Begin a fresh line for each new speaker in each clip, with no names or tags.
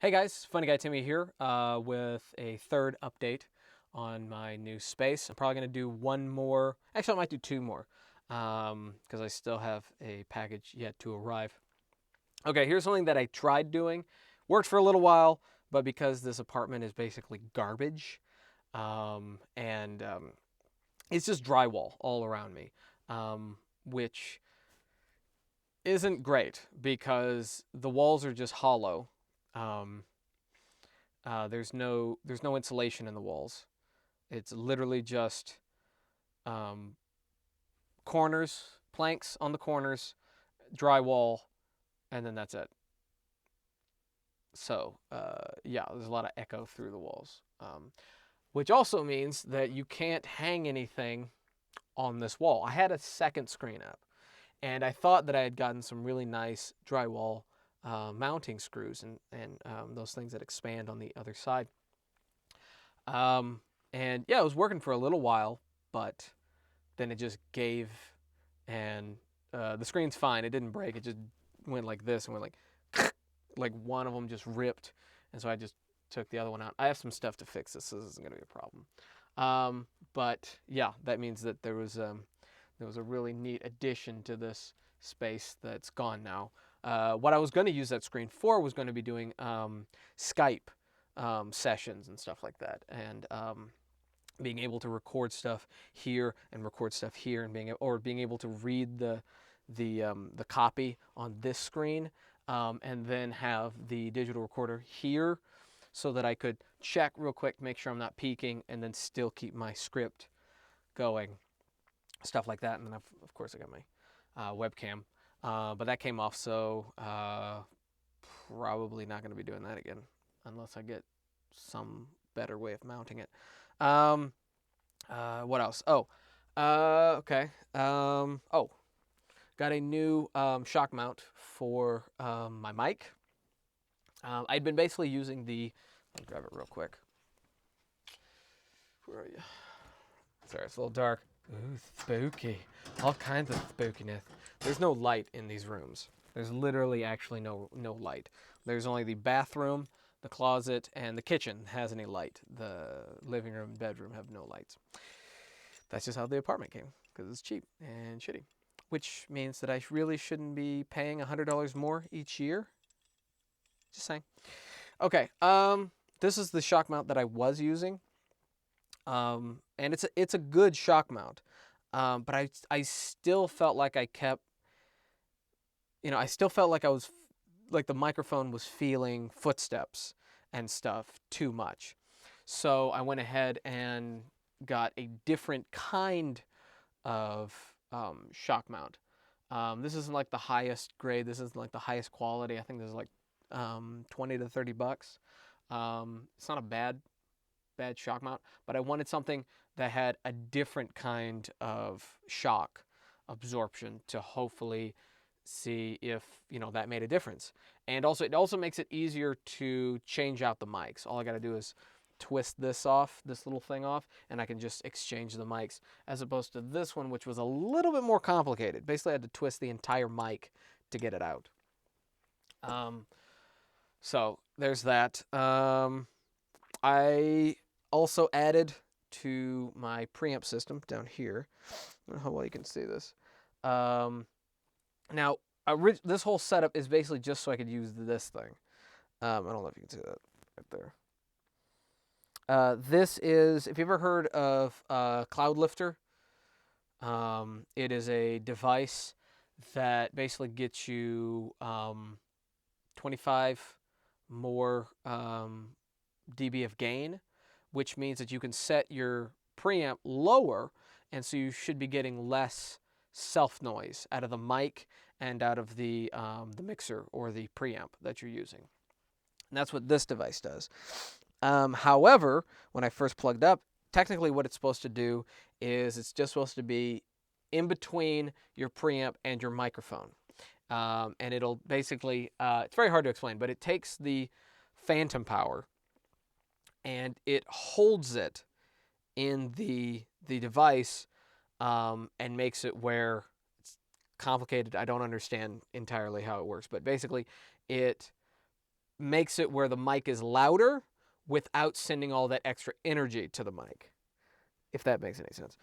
Hey guys, Funny Guy Timmy here with a third update on my new space. I'm probably going to do one more. Actually, I might do two more because I still have a package yet to arrive. Okay, here's something that I tried doing. Worked for a little while, but because this apartment is basically garbage and it's just drywall all around me, which isn't great because the walls are just hollow. Um, there's no insulation in the walls. It's literally just um, corners, planks on the corners, drywall, and then that's it. So yeah, there's a lot of echo through the walls, which also means that you can't hang anything on this wall. I had a second screen up, and I thought that I had gotten some really nice drywall mounting screws and those things that expand on the other side. Um, and yeah, it was working for a little while, but then it just gave, and the screen's fine. It didn't break. It just went like this and went like one of them just ripped, and so I just took the other one out. I have some stuff to fix this, so this isn't going to be a problem. But yeah, that means that there was a really neat addition to this space that's gone now. What I was going to use that screen for was going to be doing Skype sessions and stuff like that, and being able to record stuff here and record stuff here, and being able to read the copy on this screen, and then have the digital recorder here, so that I could check real quick, make sure I'm not peaking, and then still keep my script going, stuff like that. And then of course I got my webcam, but that came off, so probably not going to be doing that again unless I get some better way of mounting it. Um, what else? Okay. Got a new shock mount for my mic. I'd been basically using the. Let me grab it real quick. Where are you? Sorry, it's a little dark. Ooh, spooky. All kinds of spookiness. There's no light in these rooms. There's literally actually no light. There's only the bathroom, the closet, and the kitchen has any light. The living room and bedroom have no lights. That's just how the apartment came, because it's cheap and shitty. Which means that I really shouldn't be paying $100 more each year. Just saying. Okay, this is the shock mount that I was using. And it's a good shock mount. But I still felt like I kept, I still felt like I was, like the microphone was feeling footsteps and stuff too much. So I went ahead and got a different kind of shock mount. This isn't like the highest grade. This isn't like the highest quality. I think this is like 20 to 30 bucks. It's not a bad shock mount, but I wanted something that had a different kind of shock absorption to hopefully see if that made a difference. And also, it also makes it easier to change out the mics. All I got to do is twist this little thing off, and I can just exchange the mics, as opposed to this one, which was a little bit more complicated. Basically, I had to twist the entire mic to get it out. So there's that. I also added to my preamp system down here. I don't know how well you can see this. Now, this whole setup is basically just so I could use this thing. I don't know if you can see that right there. This is, if you've ever heard of Cloud Lifter, it is a device that basically gets you 25 more dB of gain, which means that you can set your preamp lower, and so you should be getting less self noise out of the mic and out of the mixer or the preamp that you're using. And that's what this device does. However, when I first plugged up, technically what it's supposed to do is it's just supposed to be in between your preamp and your microphone. And it'll basically, it's very hard to explain, but it takes the phantom power and it holds it in the device, and makes it where it's complicated. I don't understand entirely how it works, but basically makes it where the mic is louder without sending all that extra energy to the mic, if that makes any sense.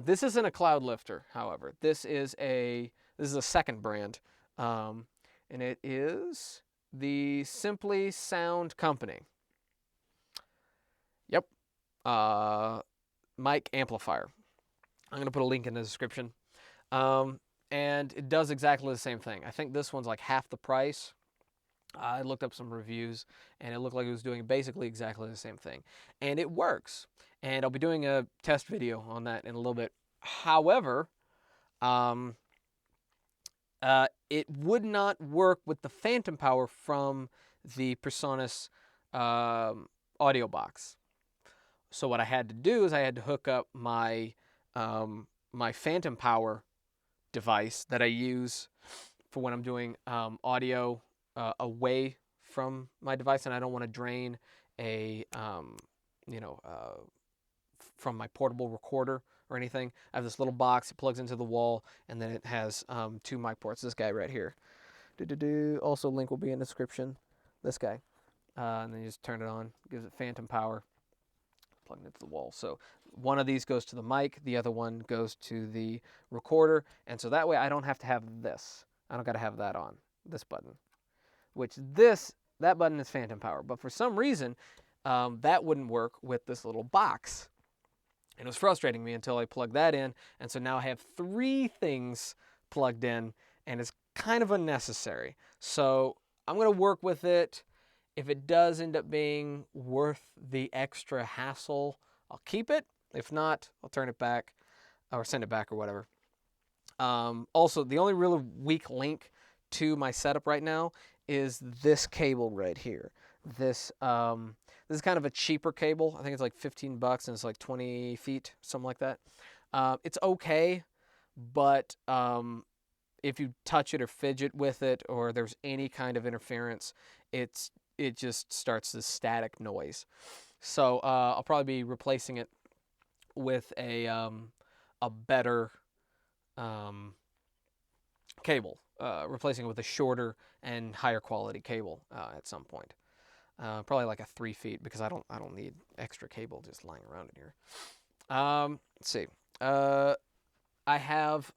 This isn't a cloud lifter, however. This is a second brand, and it is the Simply Sound Company. Yep. Mic amplifier. I'm going to put a link in the description. And it does exactly the same thing. I think this one's like half the price. I looked up some reviews, and it looked like it was doing basically exactly the same thing. And it works. And I'll be doing a test video on that in a little bit. However, it would not work with the phantom power from the PreSonus audio box. So what I had to do is I had to hook up my my phantom power device that I use for when I'm doing audio away from my device, and I don't want to drain a from my portable recorder or anything. I have this little box. It plugs into the wall, and then it has 2 mic ports. This guy right here. Also, link will be in the description. This guy, and then you just turn it on. Gives it phantom power. Plug it into the wall. So one of these goes to the mic, the other one goes to the recorder, and so that way I don't have to have this. I don't got to have that on, this button, which that button is phantom power. But for some reason, that wouldn't work with this little box. And it was frustrating me until I plugged that in, and so now I have 3 things plugged in, and it's kind of unnecessary. So I'm going to work with it. If it does end up being worth the extra hassle, I'll keep it. If not, I'll turn it back or send it back or whatever. Also, the only really weak link to my setup right now is this cable right here. This is kind of a cheaper cable. I think it's like $15 and it's like 20 feet, something like that. It's okay, but if you touch it or fidget with it or there's any kind of interference, it just starts this static noise. So I'll probably be replacing it with a better cable, replacing it with a shorter and higher quality cable at some point. Probably like a 3 feet, because I don't need extra cable just lying around in here. Let's see. I have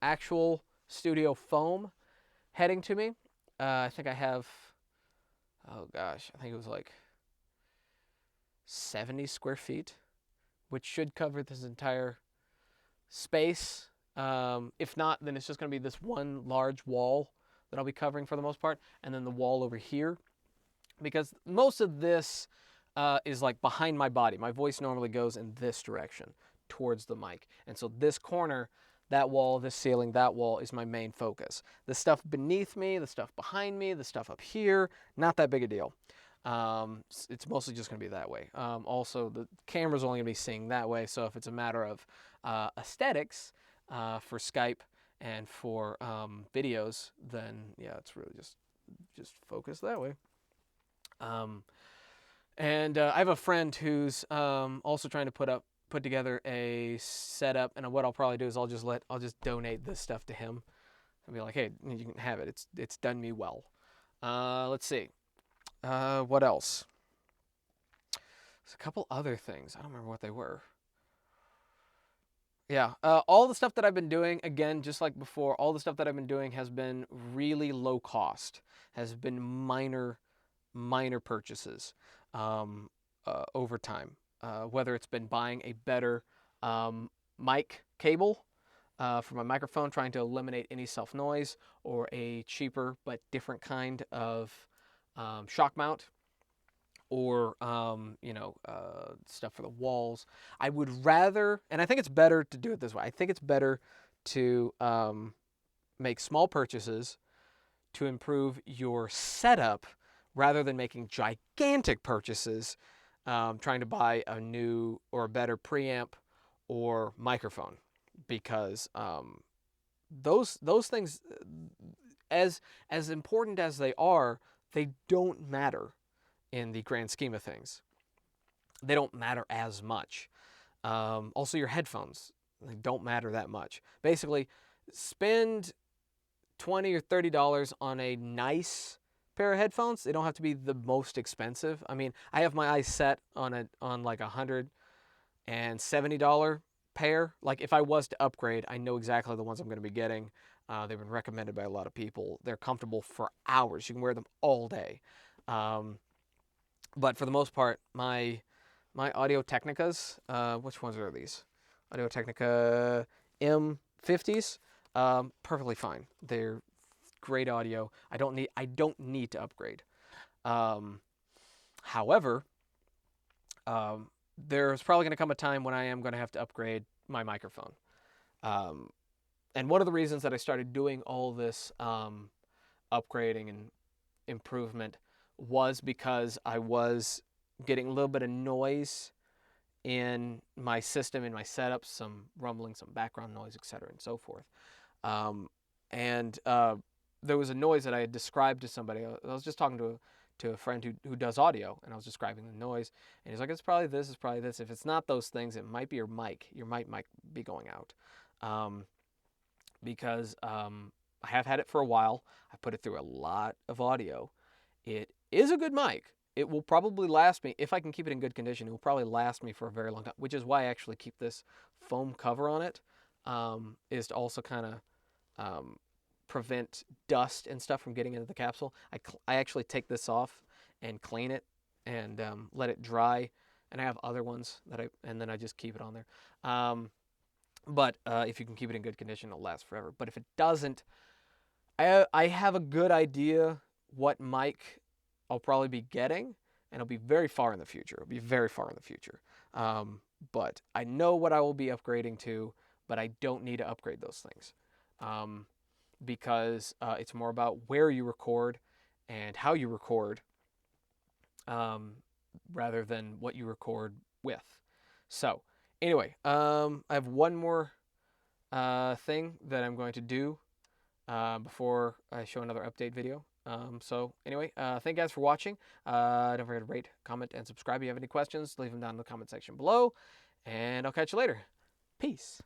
actual studio foam heading to me. I think I have. Oh gosh, I think it was like 70 square feet, which should cover this entire space. If not, then it's just going to be this one large wall that I'll be covering for the most part, and then the wall over here, because most of this is like behind my body. My voice normally goes in this direction towards the mic, and so this corner, that wall, this ceiling, that wall is my main focus. The stuff beneath me, the stuff behind me, the stuff up here, not that big a deal. It's mostly just going to be that way. Also, the camera's only going to be seeing that way, so if it's a matter of aesthetics for Skype and for videos, then yeah, it's really just focus that way. And I have a friend who's also trying to put together a setup, and what I'll probably do is I'll just donate this stuff to him and be like, hey, you can have it. It's done me well. Let's see. What else? There's a couple other things. I don't remember what they were. Yeah, all the stuff that I've been doing, again, just like before, all the stuff that I've been doing has been really low cost, has been minor purchases over time. Whether it's been buying a better mic cable for my microphone, trying to eliminate any self-noise, or a cheaper but different kind of shock mount, or stuff for the walls. I would rather, and I think it's better to do it this way. I think it's better to make small purchases to improve your setup rather than making gigantic purchases, trying to buy a new or a better preamp or microphone, because those things, as important as they are, they don't matter in the grand scheme of things. They don't matter as much. Also, your headphones, they don't matter that much. Basically, spend $20 or $30 on a nice pair of headphones. They don't have to be the most expensive. I mean, I have my eyes set on like $170 pair. Like if I was to upgrade, I know exactly the ones I'm going to be getting. They've been recommended by a lot of people. They're comfortable for hours. You can wear them all day. But for the most part, my Audio Technicas, which ones are these? Audio Technica M50s, perfectly fine. They're great audio. I don't need to upgrade. However, there's probably going to come a time when I am going to have to upgrade my microphone. And one of the reasons that I started doing all this upgrading and improvement was because I was getting a little bit of noise in my system, in my setup, some rumbling, some background noise, etc., and so forth. There was a noise that I had described to somebody. I was just talking to a friend who does audio, and I was describing the noise, and he's like, it's probably this, it's probably this. If it's not those things, it might be your mic. Your mic might be going out. Because I have had it for a while. I put it through a lot of audio. It is a good mic. It will probably last me, if I can keep it in good condition, it will probably last me for a very long time, which is why I actually keep this foam cover on it, is to also kind of prevent dust and stuff from getting into the capsule. I actually take this off and clean it and let it dry, and I have other ones and then I just keep it on there. But if you can keep it in good condition, it'll last forever. But if it doesn't, I have a good idea what mic I'll probably be getting, and it'll be very far in the future. It'll be very far in the future. But I know what I will be upgrading to, but I don't need to upgrade those things. Because it's more about where you record and how you record, rather than what you record with. So anyway, I have one more thing that I'm going to do before I show another update video. So anyway, thank you guys for watching. Don't forget to rate, comment, and subscribe. If you have any questions, leave them down in the comment section below. And I'll catch you later. Peace.